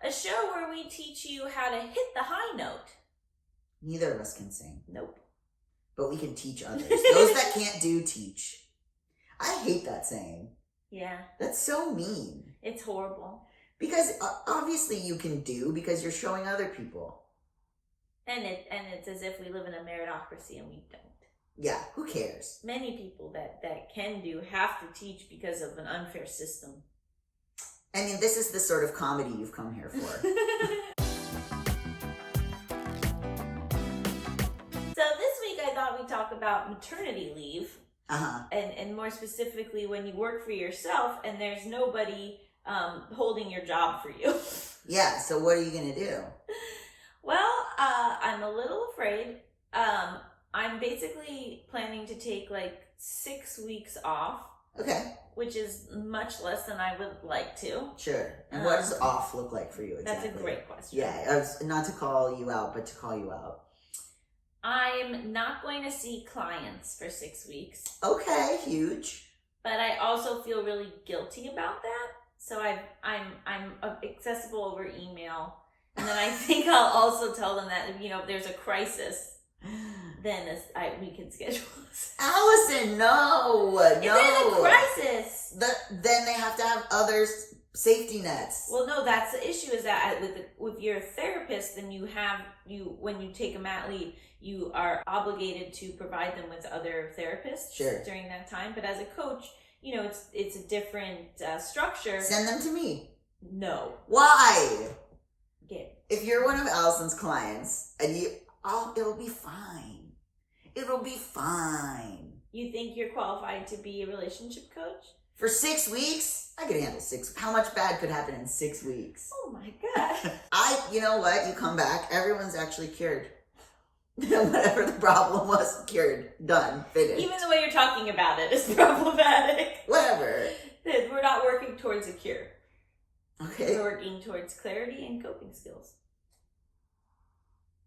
A show where we teach you how to hit the high note. Neither of us can sing. Nope. But we can teach others. Those that can't do, teach. I hate that saying. Yeah. That's so mean. It's horrible. Because obviously you can do because you're showing other people. And it's as if we live in a meritocracy and we don't. Yeah, who cares? Many people that can do have to teach because of an unfair system. I mean, this is the sort of comedy you've come here for. So this week I thought we'd talk about maternity leave. Uh-huh. And more specifically when you work for yourself and there's nobody holding your job for you. Yeah, so what are you going to do? Well, I'm a little afraid. I'm basically planning to take like 6 weeks off. Okay. Which is much less than I would like to. Sure. And what does off look like for you exactly? That's a great question. Yeah, not to call you out, but to call you out. I'm not going to see clients for 6 weeks. Okay, huge. But I also feel really guilty about that. So I'm accessible over email. And then I think I'll also tell them that, if there's a crisis, then we can schedule this. Allison, no. If there's a crisis. Then they have to have other safety nets. Well, no, that's the issue is that with your therapist, then when you take a mat leave, you are obligated to provide them with other therapists during that time. But as a coach, it's a different structure. Send them to me. No. Why? Okay. If you're one of Allison's clients and it'll be fine. It'll be fine. You think you're qualified to be a relationship coach? For 6 weeks? I could handle 6. How much bad could happen in 6 weeks? Oh my God. You know what? You come back, everyone's actually cured. Whatever the problem was, cured, done, finished. Even the way you're talking about it is problematic. Whatever. We're not working towards a cure. Okay. We're working towards clarity and coping skills.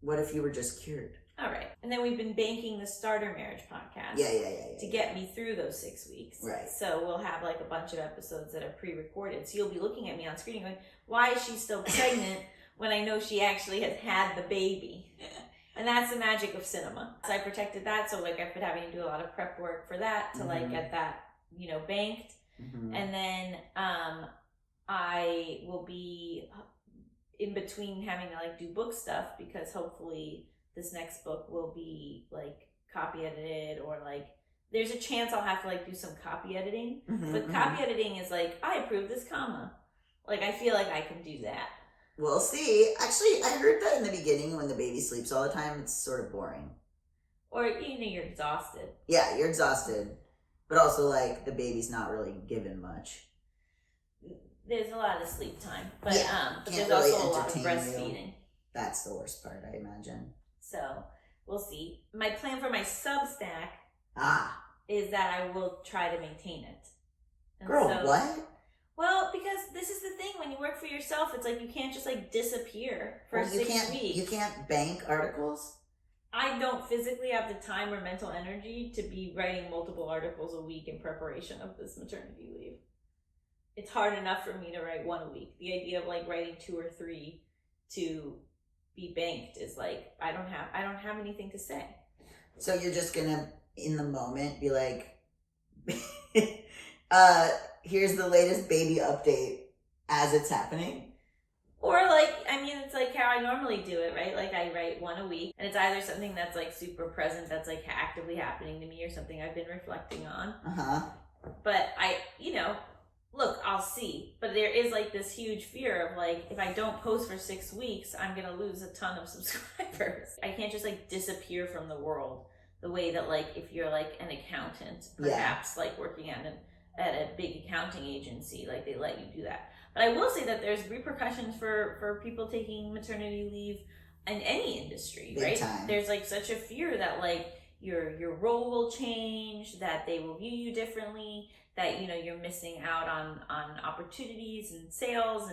What if you were just cured? All right. And then we've been banking the Starter Marriage podcast. Yeah. To get me through those 6 weeks. Right. So we'll have like a bunch of episodes that are pre-recorded. So you'll be looking at me on screen going, why is she still pregnant when I know she actually has had the baby? And that's the magic of cinema. So I protected that. So like I've been having to do a lot of prep work for that to like get that, banked. Mm-hmm. And then I will be in between having to like do book stuff because hopefully this next book will be like copy edited or like there's a chance I'll have to like do some copy editing. Mm-hmm, but copy editing is like, I approve this comma. Like I feel like I can do that. We'll see. Actually, I heard that in the beginning when the baby sleeps all the time, it's sort of boring. Or, you're exhausted. Yeah, you're exhausted. But also, like, the baby's not really given much. There's a lot of sleep time. But there's really also a lot of breastfeeding. You. That's the worst part, I imagine. So, we'll see. My plan for my Substack is that I will try to maintain it. And Girl, what? Well, because this is the thing. When you work for yourself, it's like you can't just like disappear for 6 weeks. You can't bank articles? I don't physically have the time or mental energy to be writing multiple articles a week in preparation of this maternity leave. It's hard enough for me to write one a week. The idea of like writing 2 or 3 to be banked is like I don't have anything to say. So you're just gonna in the moment be like here's the latest baby update as it's happening. Or like, it's like how I normally do it, right? Like I write one a week and it's either something that's like super present, that's like actively happening to me or something I've been reflecting on. But look, I'll see. But there is like this huge fear of like, if I don't post for 6 weeks, I'm going to lose a ton of subscribers. I can't just like disappear from the world the way that like, if you're like an accountant, perhaps like working at a big accounting agency, like they let you do that. But I will say that there's repercussions for people taking maternity leave in any industry, Big right? Time. There's like such a fear that like your role will change, that they will view you differently, that you're missing out on opportunities and sales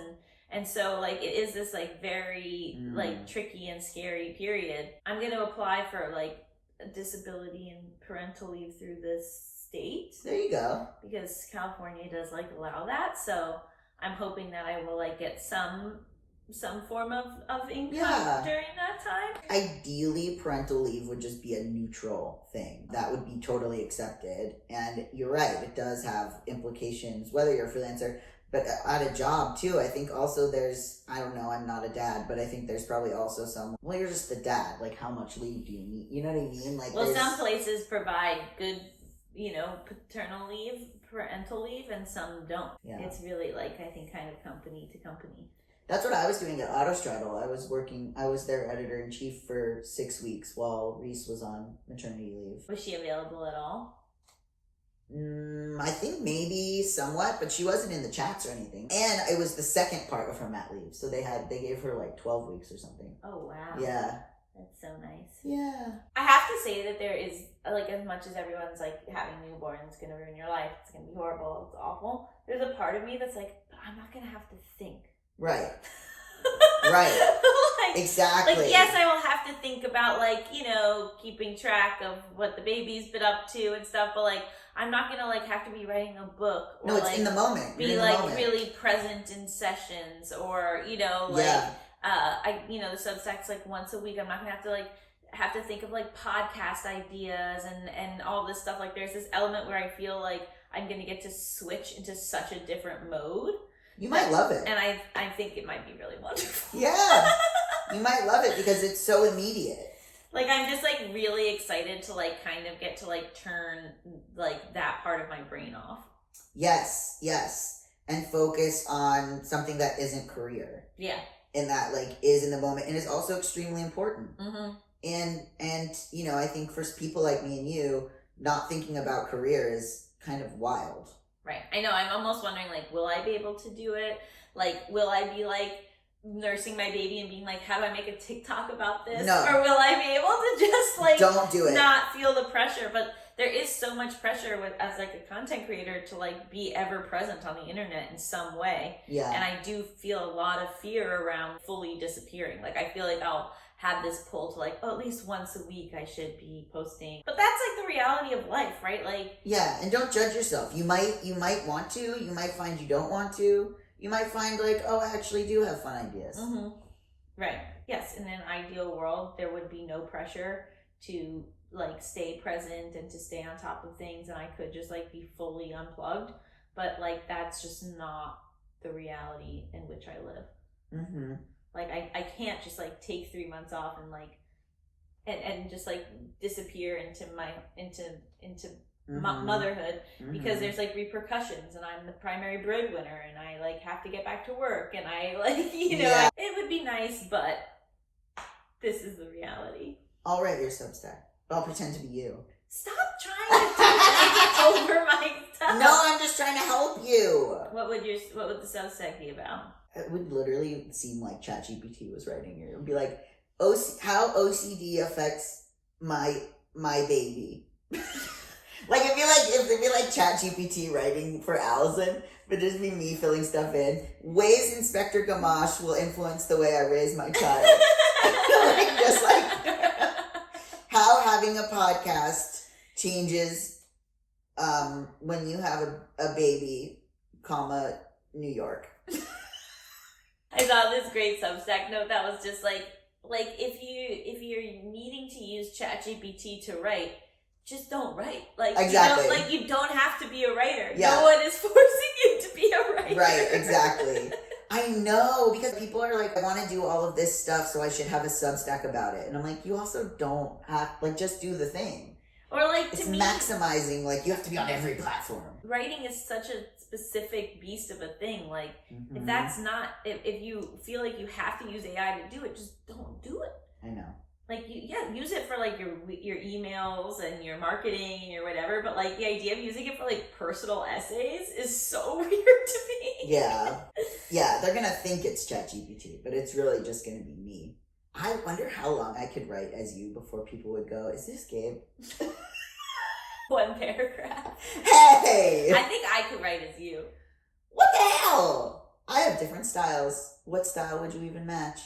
and so like it is this like very like tricky and scary period. I'm going to apply for like a disability and parental leave through this state. There you go. Because California does like allow that, so I'm hoping that I will like get some some form of income Yeah. during that time. Ideally, parental leave would just be a neutral thing. That would be totally accepted. And you're right, it does have implications, whether you're a freelancer, but at a job too. I think also there's, I don't know, I'm not a dad, but I think there's probably also some, well, you're just a dad. Like, how much leave do you need? You know what I mean? Like, Well, some places provide good, paternal leave, parental leave, and some don't. Yeah. It's really like, I think, kind of company to company. That's what I was doing at Autostraddle. I was their editor-in-chief for 6 weeks while Reese was on maternity leave. Was she available at all? I think maybe somewhat, but she wasn't in the chats or anything. And it was the second part of her mat leave, so they gave her like 12 weeks or something. Oh, wow. Yeah. That's so nice. Yeah. I have to say that there is, like, as much as everyone's like, having newborns is going to ruin your life, it's going to be horrible, it's awful, there's a part of me that's like, but I'm not going to have to think. Right. Right. Exactly. Like, yes, I will have to think about, like, keeping track of what the baby's been up to and stuff, but, like, I'm not gonna, like, have to be writing a book or, no, it's like, in the moment. be, like, really present in sessions or, like, yeah. the Substack's, like, once a week. I'm not gonna have to think of, like, podcast ideas and all this stuff. Like, there's this element where I feel like I'm gonna get to switch into such a different mode. You might love it. And I think it might be really wonderful. Yeah. You might love it because it's so immediate. Like, I'm just, like, really excited to, like, kind of get to, like, turn, like, that part of my brain off. Yes. And focus on something that isn't career. Yeah. And that, like, is in the moment and is also extremely important. Mm-hmm. And I think for people like me and you, not thinking about career is kind of wild. Right. I know. I'm almost wondering, like, will I be able to do it? Like, will I be, like, nursing my baby and being like, how do I make a TikTok about this? No. Or will I be able to just, like, don't do it, not feel the pressure? But there is so much pressure as, like, a content creator to, like, be ever present on the internet in some way. Yeah. And I do feel a lot of fear around fully disappearing. Like, I feel like I'll have this pull to, like, at least once a week I should be posting. But that's, like, the reality of life, right? Like, yeah, and don't judge yourself. You might want to. You might find you don't want to. You might find, like, oh, I actually do have fun ideas. Mm-hmm. Right. Yes. In an ideal world, there would be no pressure to, like, stay present and to stay on top of things, and I could just, like, be fully unplugged. But, like, that's just not the reality in which I live. Mm-hmm. Like, I can't just, like, take 3 months off and, like, and just, like, disappear into Mm-hmm. motherhood, Mm-hmm. because there's, like, repercussions, and I'm the primary breadwinner, and I, like, have to get back to work, and I, like, Yeah. it would be nice, but this is the reality. I'll write your Substack. I'll pretend to be you. Stop trying to take over my stuff. No, I'm just trying to help you. What would the Substack be about? It would literally seem like ChatGPT was writing it. It would be like, how OCD affects my baby. Like, it'd be like ChatGPT writing for Allison, but just be me filling stuff in. Ways Inspector Gamache will influence the way I raise my child. just like how having a podcast changes when you have a baby, New York. I saw this great Substack note that was just like if you're needing to use ChatGPT to write, just don't write. Like, exactly. You don't have to be a writer. Yeah. No one is forcing you to be a writer. Right, exactly. I know, because people are like, I want to do all of this stuff, so I should have a Substack about it. And I'm like, you also don't have, like, just do the thing. Or, like, it's to me, maximizing, like, you have to be on every platform. Writing is such a specific beast of a thing. Like, mm-hmm. if that's not, if you feel like you have to use AI to do it, just don't do it. I know. Like, use it for, like, your emails and your marketing and your whatever, but, like, the idea of using it for, like, personal essays is so weird to me. Yeah. Yeah, they're gonna think it's ChatGPT, but it's really just gonna be me. I wonder how long I could write as you before people would go, is this Gabe? One paragraph. Hey! I think I could write as you. What the hell? I have different styles. What style would you even match?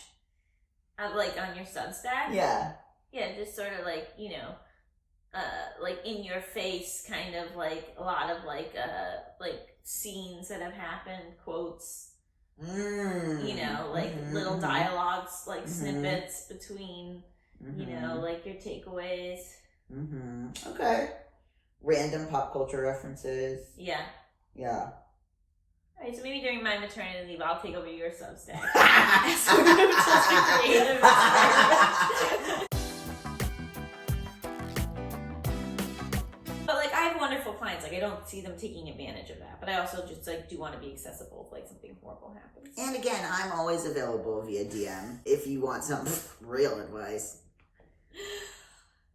Like, on your Substack? Yeah. Yeah, just sort of like, like in your face, kind of like a lot of like scenes that have happened, quotes, like little dialogues, like snippets between, you know, like your takeaways. Okay. Random pop culture references. Yeah. Yeah. All right, so maybe during my maternity leave, I'll take over your Substack. Sort of just a creative experiment. But like, I have wonderful clients. Like, I don't see them taking advantage of that. But I also just like do want to be accessible if like something horrible happens. And again, I'm always available via DM if you want some real advice.